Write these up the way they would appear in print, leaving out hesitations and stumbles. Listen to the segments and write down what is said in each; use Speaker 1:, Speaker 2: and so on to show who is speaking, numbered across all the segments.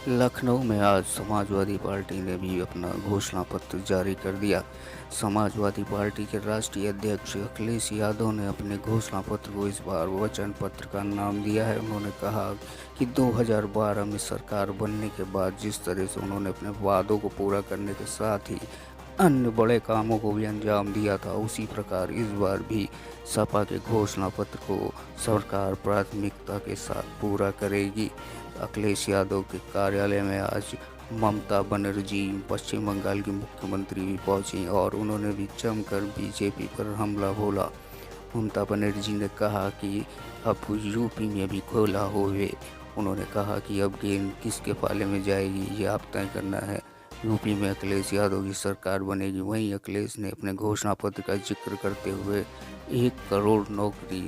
Speaker 1: लखनऊ में आज समाजवादी पार्टी ने भी अपना घोषणा पत्र जारी कर दिया। समाजवादी पार्टी के राष्ट्रीय अध्यक्ष अखिलेश यादव ने अपने घोषणा पत्र को इस बार वचन पत्र का नाम दिया है। उन्होंने कहा कि 2012 में सरकार बनने के बाद जिस तरह से उन्होंने अपने वादों को पूरा करने के साथ ही अन्य बड़े कामों को भी अंजाम दिया था, उसी प्रकार इस बार भी सपा के घोषणा पत्र को सरकार प्राथमिकता के साथ पूरा करेगी। अखिलेश यादव के कार्यालय में आज ममता बनर्जी पश्चिम बंगाल की मुख्यमंत्री भी पहुंची और उन्होंने भी जमकर बीजेपी पर हमला बोला। ममता बनर्जी ने कहा कि अब यूपी में भी खोला हुए। उन्होंने कहा कि अब गेंद किसके पाले में जाएगी ये आप तय करना है। यूपी में अखिलेश यादव की सरकार बनेगी। वहीं अखिलेश ने अपने घोषणा पत्र का जिक्र करते हुए 1 करोड़ नौकरी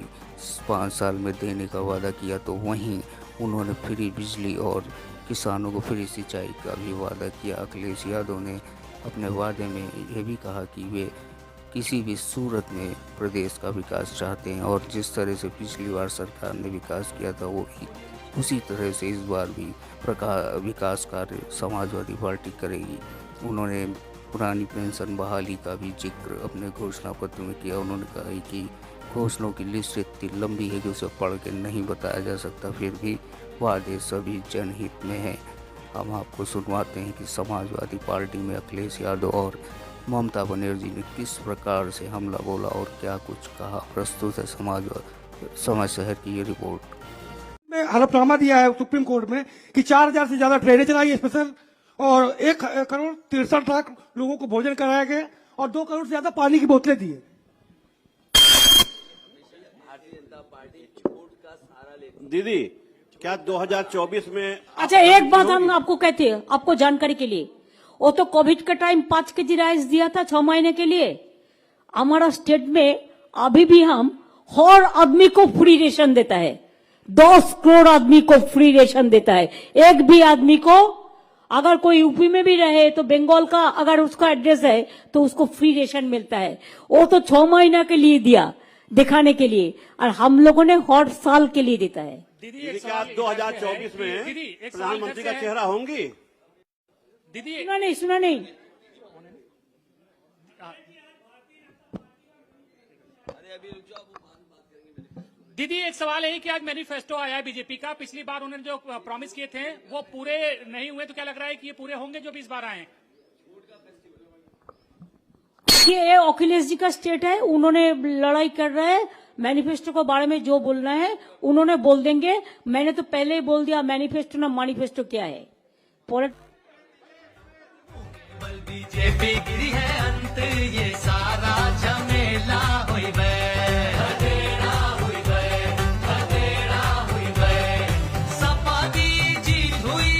Speaker 1: 5 साल में देने का वादा किया, तो वहीं उन्होंने फ्री बिजली और किसानों को फ्री सिंचाई का भी वादा किया। अखिलेश यादव ने अपने वादे में यह भी कहा कि वे किसी भी सूरत में प्रदेश का विकास चाहते हैं और जिस तरह से पिछली बार सरकार ने विकास किया था वो उसी तरह से इस बार भी विकास कार्य समाजवादी पार्टी करेगी। उन्होंने पुरानी पेंशन बहाली का भी जिक्र अपने घोषणा पत्र में किया। उन्होंने कहा कि घोषणाओं की लिस्ट इतनी लंबी है कि उसे पढ़ के नहीं बताया जा सकता, फिर भी वादे सभी जनहित में हैं। हम आपको सुनवाते हैं कि समाजवादी पार्टी में अखिलेश यादव और ममता बनर्जी ने किस प्रकार से हमला बोला और क्या कुछ कहा। प्रस्तुत है समाज शहर की ये रिपोर्ट।
Speaker 2: में हलफनामा दिया है सुप्रीम कोर्ट में कि 4000 से ज्यादा ट्रेनें चलाई स्पेशल और 1 करोड़ 63 लाख लोगों को भोजन कराया गया और 2 करोड़ से ज्यादा पानी की बोतलें दी है।
Speaker 3: दीदी क्या 2024 में
Speaker 4: अच्छा एक बात हम आपको कहते हैं, आपको जानकारी के लिए, वो तो कोविड का टाइम 5 केजी राइस दिया था 6 महीने के लिए। हमारा स्टेट में अभी भी हम हर आदमी को फ्री रेशन देता है। 10 करोड़ आदमी को फ्री रेशन देता है। एक भी आदमी को अगर कोई यूपी में भी रहे तो बंगाल का अगर उसका एड्रेस है तो उसको फ्री रेशन मिलता है। वो तो 6 महीना के लिए दिया दिखाने के लिए और हम लोगों ने हर साल के लिए देता है।
Speaker 3: दीदी क्या 2024 में प्रधानमंत्री का चेहरा होंगी?
Speaker 4: दीदी सुना नहीं
Speaker 5: दीदी एक सवाल है कि आज मैनिफेस्टो आया है बीजेपी का। पिछली बार उन्होंने जो प्रॉमिस किए थे वो पूरे नहीं हुए, तो क्या लग रहा है कि ये पूरे होंगे जो भी इस बार आए हैं?
Speaker 4: ये अखिलेश जी का स्टेट है, उन्होंने लड़ाई कर रहे हैं। मैनिफेस्टो के बारे में जो बोलना है उन्होंने बोल देंगे। मैंने तो पहले ही बोल दिया मैनिफेस्टो ना मैनिफेस्टो क्या है।
Speaker 6: बीजेपी गिरी है अंत ये सारा झमेला हुई खदेड़ा हुई खदेड़ा हुई सपा दी जीत हुई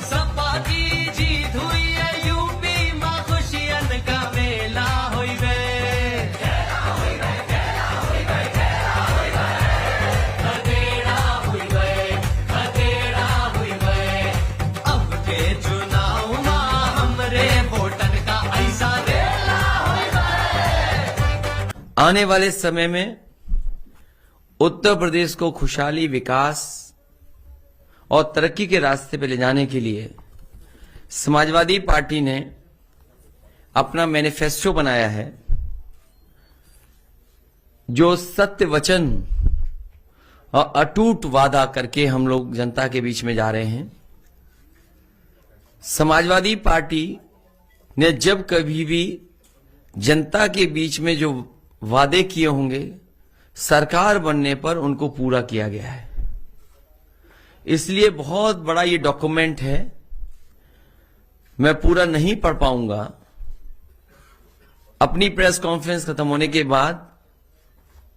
Speaker 6: सपा की जीत हुई है यूपी मां खुशियन का मेला हुई खदेड़ा हुई खदेड़ा हुई अब के चुनाव में हमरे वोटन का ऐसा रेला
Speaker 7: आने वाले समय में उत्तर प्रदेश को खुशहाली, विकास और तरक्की के रास्ते पे ले जाने के लिए समाजवादी पार्टी ने अपना मैनिफेस्टो बनाया है, जो सत्य वचन और अटूट वादा करके हम लोग जनता के बीच में जा रहे हैं। समाजवादी पार्टी ने जब कभी भी जनता के बीच में जो वादे किए होंगे सरकार बनने पर उनको पूरा किया गया है। इसलिए बहुत बड़ा ये डॉक्यूमेंट है, मैं पूरा नहीं पढ़ पाऊंगा। अपनी प्रेस कॉन्फ्रेंस खत्म होने के बाद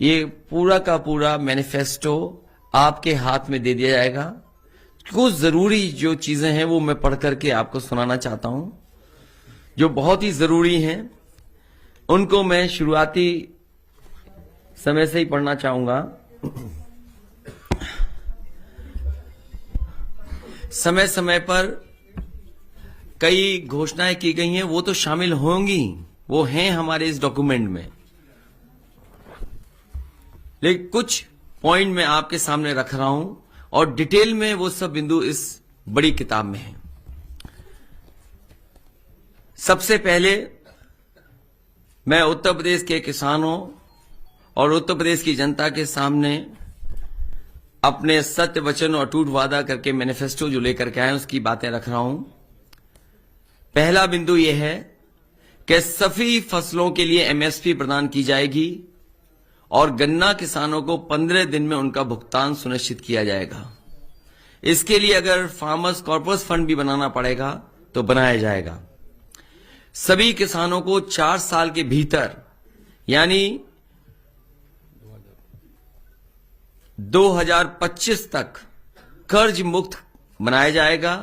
Speaker 7: ये पूरा का पूरा मैनिफेस्टो आपके हाथ में दे दिया जाएगा। कुछ जरूरी जो चीजें हैं वो मैं पढ़ करके आपको सुनाना चाहता हूं, जो बहुत ही जरूरी हैं। उनको मैं शुरुआती समय से ही पढ़ना चाहूंगा। समय समय पर कई घोषणाएं की गई हैं, वो तो शामिल होंगी, वो हैं हमारे इस डॉक्यूमेंट में, लेकिन कुछ पॉइंट मैं आपके सामने रख रहा हूं और डिटेल में वो सब बिंदु इस बड़ी किताब में है। सबसे पहले मैं उत्तर प्रदेश के किसानों और उत्तर प्रदेश की जनता के सामने अपने सत्य वचन और अटूट वादा करके मैनिफेस्टो जो लेकर के आए उसकी बातें रख रहा हूं। पहला बिंदु यह है कि सभी फसलों के लिए एमएसपी प्रदान की जाएगी और गन्ना किसानों को 15 दिन में उनका भुगतान सुनिश्चित किया जाएगा। इसके लिए अगर फार्मर्स कॉर्पस फंड भी बनाना पड़ेगा तो बनाया जाएगा। सभी किसानों को 4 साल के भीतर यानी 2025 तक कर्ज मुक्त बनाया जाएगा।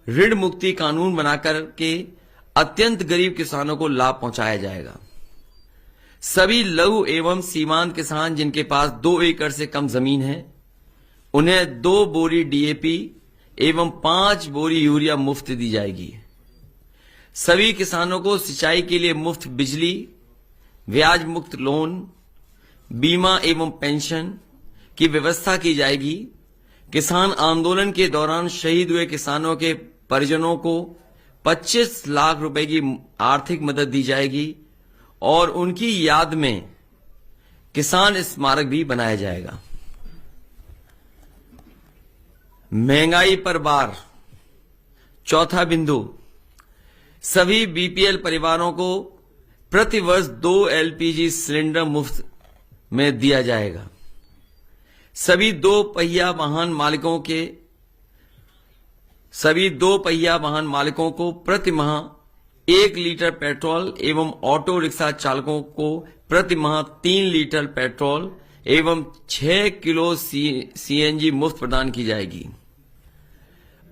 Speaker 7: ऋण मुक्ति कानून बनाकर के अत्यंत गरीब किसानों को लाभ पहुंचाया जाएगा। सभी लघु एवं सीमांत किसान जिनके पास 2 एकड़ से कम जमीन है उन्हें 2 बोरी डीएपी एवं 5 बोरी यूरिया मुफ्त दी जाएगी। सभी किसानों को सिंचाई के लिए मुफ्त बिजली, ब्याज मुक्त लोन, बीमा एवं पेंशन की व्यवस्था की जाएगी। किसान आंदोलन के दौरान शहीद हुए किसानों के परिजनों को 25 लाख रुपए की आर्थिक मदद दी जाएगी और उनकी याद में किसान स्मारक भी बनाया जाएगा। महंगाई पर बार चौथा बिंदु, सभी बीपीएल परिवारों को प्रति वर्ष 2 एलपीजी सिलेंडर मुफ्त में दिया जाएगा। सभी दो पहिया वाहन मालिकों को प्रति माह 1 लीटर पेट्रोल एवं ऑटो रिक्शा चालकों को प्रति माह 3 लीटर पेट्रोल एवं 6 किलो सीएनजी मुफ्त प्रदान की जाएगी।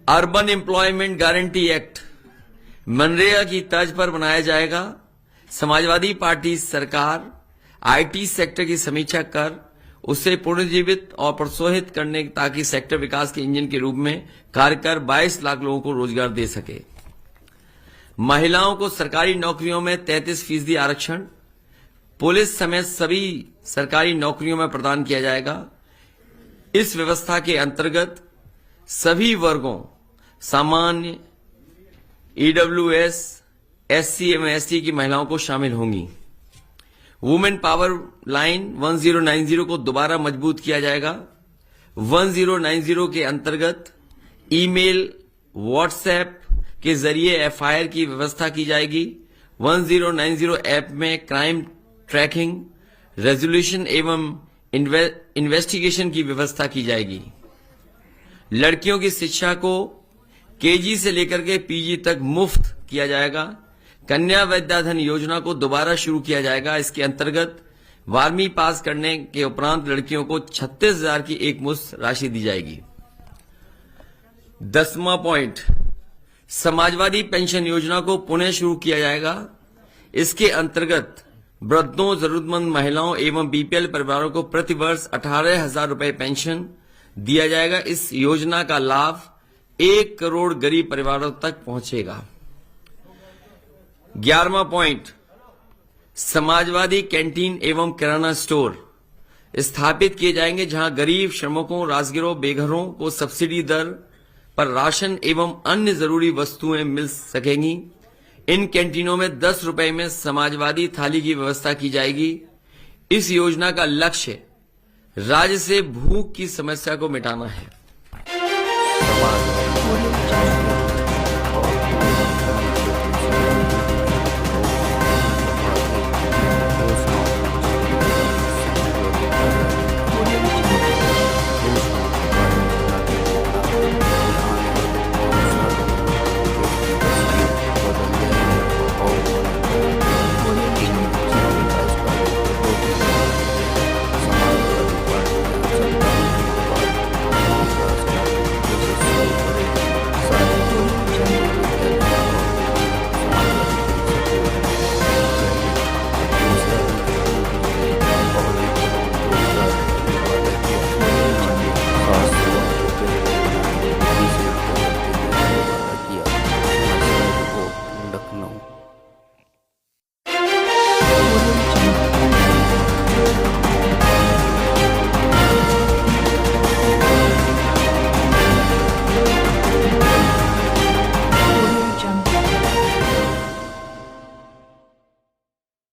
Speaker 7: Urban employment guarantee act MNREGA की तर्ज पर बनाया जाएगा। समाजवादी पार्टी सरकार आईटी सेक्टर की समीक्षा कर उसे पुनर्जीवित और प्रोत्साहित करने ताकि सेक्टर विकास के इंजन के रूप में कार्य कर 22 लाख लोगों को रोजगार दे सके। महिलाओं को सरकारी नौकरियों में 33% आरक्षण पुलिस समेत सभी सरकारी नौकरियों में प्रदान किया जाएगा। इस व्यवस्था के अंतर्गत सभी वर्गों सामान्य, ईडब्ल्यूएस, एससी एवं एसटी की महिलाओं को शामिल होंगी। वुमेन पावर लाइन 1090 को दोबारा मजबूत किया जाएगा। 1090 के अंतर्गत ईमेल, व्हाट्सएप के जरिए एफआईआर की व्यवस्था की जाएगी। 1090 ऐप में क्राइम ट्रैकिंग, रेजोल्यूशन एवं इन्वेस्टिगेशन की व्यवस्था की जाएगी। लड़कियों की शिक्षा को केजी से लेकर के पीजी तक मुफ्त किया जाएगा। कन्या विद्याधन योजना को दोबारा शुरू किया जाएगा। इसके अंतर्गत 12वीं पास करने के उपरांत लड़कियों को 36,000 की एक मुश्त राशि दी जाएगी। 10वां पॉइंट, समाजवादी पेंशन योजना को पुनः शुरू किया जाएगा। इसके अंतर्गत वृद्धों, जरूरतमंद महिलाओं एवं बीपीएल परिवारों को प्रति वर्ष 18,000 रुपए पेंशन दिया जाएगा। इस योजना का लाभ 1 करोड़ गरीब परिवारों तक पहुंचेगा। 11वां पॉइंट, समाजवादी कैंटीन एवं किराना स्टोर स्थापित किए जाएंगे जहां गरीब, श्रमिकों, राजगिरों, बेघरों को सब्सिडी दर पर राशन एवं अन्य जरूरी वस्तुएं मिल सकेंगी। इन कैंटीनों में 10 रुपए में समाजवादी थाली की व्यवस्था की जाएगी। इस योजना का लक्ष्य राज्य से भूख की समस्या को मिटाना है।